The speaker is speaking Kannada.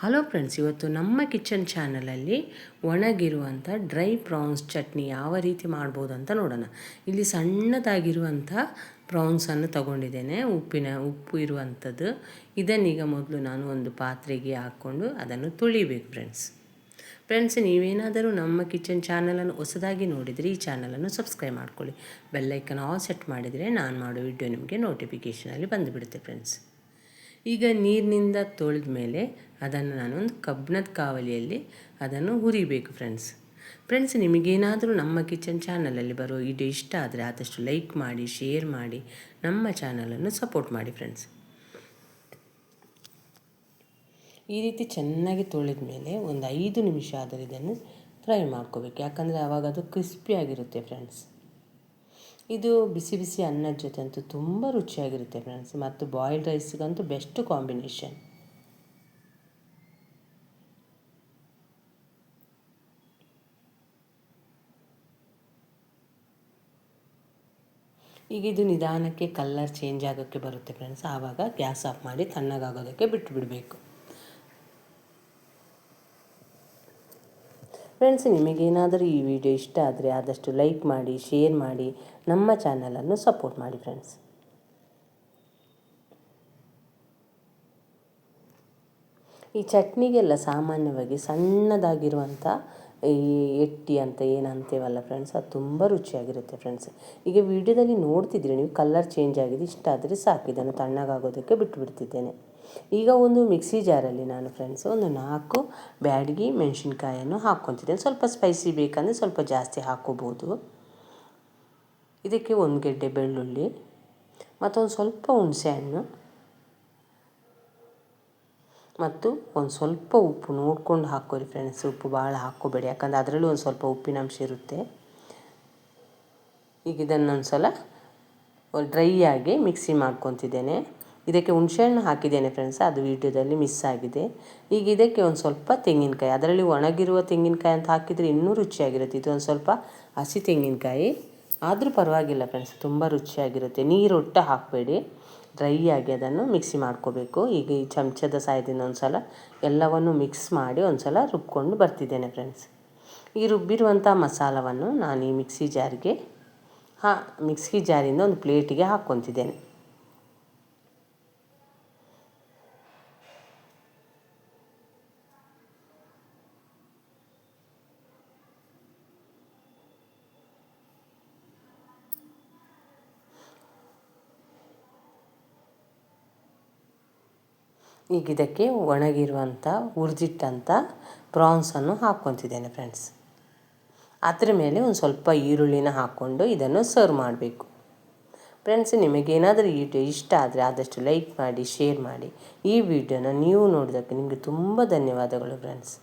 ಹಲೋ ಫ್ರೆಂಡ್ಸ್, ಇವತ್ತು ನಮ್ಮ ಕಿಚನ್ ಚಾನಲಲ್ಲಿ ಒಣಗಿರುವಂಥ ಡ್ರೈ ಪ್ರಾನ್ಸ್ ಚಟ್ನಿ ಯಾವ ರೀತಿ ಮಾಡ್ಬೋದು ಅಂತ ನೋಡೋಣ. ಇಲ್ಲಿ ಸಣ್ಣದಾಗಿರುವಂಥ ಪ್ರಾನ್ಸನ್ನು ತಗೊಂಡಿದ್ದೇನೆ, ಉಪ್ಪು ಇರುವಂಥದ್ದು. ಇದನ್ನೀಗ ಮೊದಲು ನಾನು ಒಂದು ಪಾತ್ರೆಗೆ ಹಾಕ್ಕೊಂಡು ಅದನ್ನು ತುಳಿಬೇಕು ಫ್ರೆಂಡ್ಸ್. ನೀವೇನಾದರೂ ನಮ್ಮ ಕಿಚನ್ ಚಾನಲನ್ನು ಹೊಸದಾಗಿ ನೋಡಿದರೆ ಈ ಚಾನಲನ್ನು ಸಬ್ಸ್ಕ್ರೈಬ್ ಮಾಡ್ಕೊಳ್ಳಿ. ಬೆಲ್ಲೈಕನ್ ಆಲ್ ಸೆಟ್ ಮಾಡಿದರೆ ನಾನು ಮಾಡೋ ವಿಡಿಯೋ ನಿಮಗೆ ನೋಟಿಫಿಕೇಷನಲ್ಲಿ ಬಂದುಬಿಡುತ್ತೆ ಫ್ರೆಂಡ್ಸ್. ಈಗ ನೀರಿನಿಂದ ತೊಳೆದ ಮೇಲೆ ಅದನ್ನು ನಾನು ಒಂದು ಕಬ್ಬಿಣದ ಕಾವಲಿಯಲ್ಲಿ ಅದನ್ನು ಹುರಿಬೇಕು ಫ್ರೆಂಡ್ಸ್. ನಿಮಗೇನಾದರೂ ನಮ್ಮ ಕಿಚನ್ ಚಾನಲಲ್ಲಿ ಬರೋ ವಿಡಿಯೋ ಇಷ್ಟ ಆದರೆ ಆದಷ್ಟು ಲೈಕ್ ಮಾಡಿ, ಶೇರ್ ಮಾಡಿ, ನಮ್ಮ ಚಾನಲನ್ನು ಸಪೋರ್ಟ್ ಮಾಡಿ ಫ್ರೆಂಡ್ಸ್. ಈ ರೀತಿ ಚೆನ್ನಾಗಿ ತೊಳೆದ ಮೇಲೆ ಒಂದು 5 ನಿಮಿಷ ಆದರೆ ಇದನ್ನು ಫ್ರೈ ಮಾಡ್ಕೋಬೇಕು, ಯಾಕಂದರೆ ಆವಾಗ ಅದು ಕ್ರಿಸ್ಪಿಯಾಗಿರುತ್ತೆ ಫ್ರೆಂಡ್ಸ್. ಇದು ಬಿಸಿ ಬಿಸಿ ಅನ್ನದ ಜೊತೆ ಅಂತೂ ತುಂಬ ರುಚಿಯಾಗಿರುತ್ತೆ ಫ್ರೆಂಡ್ಸ್, ಮತ್ತು ಬಾಯ್ಲ್ಡ್ ರೈಸ್ಗಂತೂ ಬೆಸ್ಟ್ ಕಾಂಬಿನೇಷನ್. ಈಗ ಇದು ನಿಧಾನಕ್ಕೆ ಕಲರ್ ಚೇಂಜ್ ಆಗೋಕ್ಕೆ ಬರುತ್ತೆ ಫ್ರೆಂಡ್ಸ್. ಆವಾಗ ಗ್ಯಾಸ್ ಆಫ್ ಮಾಡಿ ತಣ್ಣಗಾಗೋದಕ್ಕೆ ಬಿಟ್ಟು ಬಿಡಬೇಕು ಫ್ರೆಂಡ್ಸ್. ನಿಮಗೇನಾದರೂ ಈ ವಿಡಿಯೋ ಇಷ್ಟ ಆದರೆ ಆದಷ್ಟು ಲೈಕ್ ಮಾಡಿ, ಶೇರ್ ಮಾಡಿ, ನಮ್ಮ ಚಾನಲನ್ನು ಸಪೋರ್ಟ್ ಮಾಡಿ ಫ್ರೆಂಡ್ಸ್. ಈ ಚಟ್ನಿಗೆಲ್ಲ ಸಾಮಾನ್ಯವಾಗಿ ಸಣ್ಣದಾಗಿರುವಂಥ ಈ ಎಟ್ಟಿ ಅಂತ ಏನಂತೇವಲ್ಲ ಫ್ರೆಂಡ್ಸ್, ಅದು ತುಂಬ ರುಚಿಯಾಗಿರುತ್ತೆ ಫ್ರೆಂಡ್ಸ್. ಈಗ ವಿಡಿಯೋದಲ್ಲಿ ನೋಡ್ತಿದ್ರೆ ನೀವು ಕಲರ್ ಚೇಂಜ್ ಆಗಿದೆ, ಇಷ್ಟ ಆದರೆ ಸಾಕು. ಇದನ್ನು ತಣ್ಣಗಾಗೋದಕ್ಕೆ ಬಿಟ್ಟುಬಿಡ್ತಿದ್ದೇನೆ. ಈಗ ಒಂದು ಮಿಕ್ಸಿ ಜಾರಲ್ಲಿ ನಾನು ಫ್ರೆಂಡ್ಸ್ ಒಂದು 4 ಬ್ಯಾಡಗಿ ಮೆಣಸಿನ್ಕಾಯನ್ನು ಹಾಕ್ಕೊತಿದ್ದೇನೆ. ಸ್ವಲ್ಪ ಸ್ಪೈಸಿ ಬೇಕಂದರೆ ಸ್ವಲ್ಪ ಜಾಸ್ತಿ ಹಾಕ್ಕೋಬೋದು. ಇದಕ್ಕೆ 1 ಗೆಡ್ಡೆ ಬೆಳ್ಳುಳ್ಳಿ, ಮತ್ತೊಂದು ಸ್ವಲ್ಪ ಹುಣಸೆಹಣ್ಣು, ಮತ್ತು ಒಂದು ಸ್ವಲ್ಪ ಉಪ್ಪು ನೋಡ್ಕೊಂಡು ಹಾಕ್ಕೊಳ್ಳಿ ಫ್ರೆಂಡ್ಸ್. ಉಪ್ಪು ಭಾಳ ಹಾಕ್ಕೋಬೇಡಿ, ಯಾಕಂದರೆ ಅದರಲ್ಲೂ ಒಂದು ಸ್ವಲ್ಪ ಉಪ್ಪಿನಂಶ ಇರುತ್ತೆ. ಈಗ ಇದನ್ನೊಂದು ಸಲ ಡ್ರೈ ಆಗಿ ಮಿಕ್ಸಿ ಮಾಡ್ಕೊತಿದ್ದೇನೆ. ಇದಕ್ಕೆ ಹುಣಸೆಹಣ್ಣು ಹಾಕಿದ್ದೇನೆ ಫ್ರೆಂಡ್ಸ್, ಅದು ವಿಡಿಯೋದಲ್ಲಿ ಮಿಸ್ ಆಗಿದೆ. ಈಗ ಇದಕ್ಕೆ ಒಂದು ಸ್ವಲ್ಪ ತೆಂಗಿನಕಾಯಿ, ಅದರಲ್ಲಿ ಒಣಗಿರುವ ತೆಂಗಿನಕಾಯಿ ಅಂತ ಹಾಕಿದರೆ ಇನ್ನೂ ರುಚಿಯಾಗಿರುತ್ತೆ. ಇದು ಒಂದು ಸ್ವಲ್ಪ ಹಸಿ ತೆಂಗಿನಕಾಯಿ ಆದರೂ ಪರವಾಗಿಲ್ಲ ಫ್ರೆಂಡ್ಸ್, ತುಂಬ ರುಚಿಯಾಗಿರುತ್ತೆ. ನೀರೊಟ್ಟು ಹಾಕಬೇಡಿ, ಡ್ರೈ ಆಗಿ ಅದನ್ನು ಮಿಕ್ಸಿ ಮಾಡ್ಕೋಬೇಕು. ಈಗ ಈ ಚಮಚದ ಸಹಾಯದಿಂದ ಒಂದು ಸಲ ಎಲ್ಲವನ್ನು ಮಿಕ್ಸ್ ಮಾಡಿ ಒಂದು ಸಲ ರುಬ್ಕೊಂಡು ಬರ್ತಿದ್ದೇನೆ ಫ್ರೆಂಡ್ಸ್. ಈ ರುಬ್ಬಿರುವಂಥ ಮಸಾಲವನ್ನು ನಾನು ಈ ಮಿಕ್ಸಿ ಜಾರಿಂದ ಒಂದು ಪ್ಲೇಟಿಗೆ ಹಾಕ್ಕೊತಿದ್ದೇನೆ. ಈಗ ಇದಕ್ಕೆ ಒಣಗಿರುವಂಥ ಹುರಿದಿಟ್ಟಂಥ ಪ್ರಾನ್ಸನ್ನು ಹಾಕ್ಕೊತಿದ್ದೇನೆ ಫ್ರೆಂಡ್ಸ್. ಅದರ ಮೇಲೆ ಒಂದು ಸ್ವಲ್ಪ ಈರುಳ್ಳಿನ ಹಾಕ್ಕೊಂಡು ಇದನ್ನು ಸರ್ವ್ ಮಾಡಬೇಕು ಫ್ರೆಂಡ್ಸ್. ನಿಮಗೇನಾದರೂ ಈ ವಿಡಿಯೋ ಇಷ್ಟ ಆದರೆ ಆದಷ್ಟು ಲೈಕ್ ಮಾಡಿ, ಶೇರ್ ಮಾಡಿ. ಈ ವಿಡಿಯೋನ ನೀವು ನೋಡಿದ್ದಕ್ಕೆ ನಿಮಗೆ ತುಂಬ ಧನ್ಯವಾದಗಳು ಫ್ರೆಂಡ್ಸ್.